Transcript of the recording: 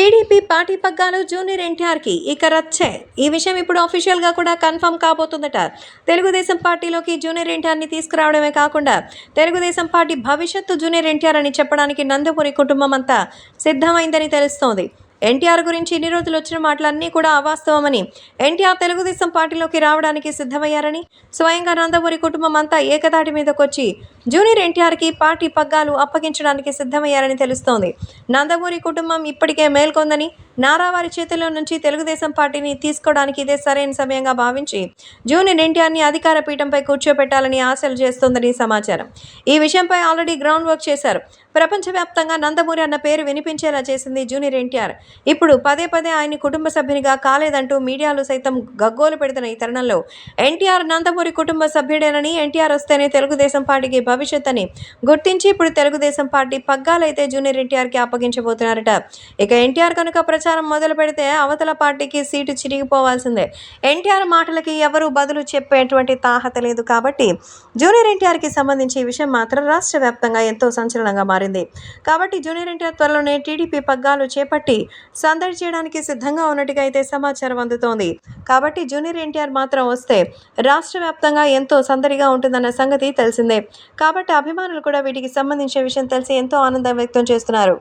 TDP party పగ్గాలు junior ఎన్టీఆర్కి ఇక రచ్చే. ఈ విషయం ఇప్పుడు అఫీషియల్గా కూడా కన్ఫర్మ్ కాబోతుందట. తెలుగుదేశం పార్టీలోకి జూనియర్ ఎన్టీఆర్ని తీసుకురావడమే కాకుండా తెలుగుదేశం పార్టీ భవిష్యత్తు జూనియర్ ఎన్టీఆర్ అని చెప్పడానికి నందమూరి కుటుంబం అంతా సిద్ధమైందని తెలుస్తోంది. ఎన్టీఆర్ గురించి ఇన్ని రోజులు వచ్చిన మాటలన్నీ కూడా అవాస్తవమని, ఎన్టీఆర్ తెలుగుదేశం పార్టీలోకి రావడానికి సిద్ధమయ్యారని స్వయంగా నందమూరి కుటుంబం అంతా ఏకతాటి మీదకొచ్చి జూనియర్ ఎన్టీఆర్కి పార్టీ పగ్గాలు అప్పగించడానికి సిద్ధమయ్యారని తెలుస్తోంది. నందమూరి కుటుంబం ఇప్పటికే మేల్కొందని, నారావారి చేతుల్లో నుంచి తెలుగుదేశం పార్టీని తీసుకోవడానికి ఇదే సరైన సమయంగా భావించి జూనియర్ ఎన్టీఆర్ని అధికార పీఠంపై కూర్చోబెట్టాలని ఆశలు చేస్తోందని సమాచారం. ఈ విషయంపై ఆల్రెడీ గ్రౌండ్ వర్క్ చేశారు. ప్రపంచవ్యాప్తంగా నందమూరి అన్న పేరు వినిపించేలా చేసింది జూనియర్ ఎన్టీఆర్. ఇప్పుడు పదే పదే ఆయన్ని కుటుంబ సభ్యునిగా కాలేదంటూ మీడియాలో సైతం గగ్గోలు పెడుతున్న ఈ తరుణంలో ఎన్టీఆర్ నందమూరి కుటుంబ సభ్యుడేనని, ఎన్టీఆర్ వస్తేనే తెలుగుదేశం పార్టీకి భవిష్యత్ అని గుర్తించి ఇప్పుడు తెలుగుదేశం పార్టీ పగ్గాలైతే జూనియర్ ఎన్టీఆర్కి అప్పగించబోతున్నారట. ఇక ఎన్టీఆర్ కనుక ప్రచారం మొదలు పెడితే అవతల పార్టీకి సీటు చిరిగిపోవాల్సిందే. ఎన్టీఆర్ మాటలకి ఎవరూ బదులు చెప్పేటువంటి తాహత లేదు కాబట్టి జూనియర్ ఎన్టీఆర్కి సంబంధించి ఈ విషయం మాత్రం రాష్ట్ర వ్యాప్తంగా ఎంతో సంచలనంగా మారింది. కాబట్టి జూనియర్ ఎన్టీఆర్ త్వరలోనే టీడీపీ పగ్గాలు చేపట్టి సందడి చేయడానికి సిద్ధంగా ఉన్నట్టుగా అయితే సమాచారం అందుతోంది. కాబట్టి జూనియర్ ఎన్టీఆర్ మాత్రం వస్తే రాష్ట్ర వ్యాప్తంగా ఎంతో సందడిగా ఉంటుందన్న సంగతి తెలిసిందే. కాబట్టి అభిమానులు కూడా వీటికి సంబంధించిన విషయం తెలిసి ఎంతో ఆనందం వ్యక్తం చేస్తున్నారు.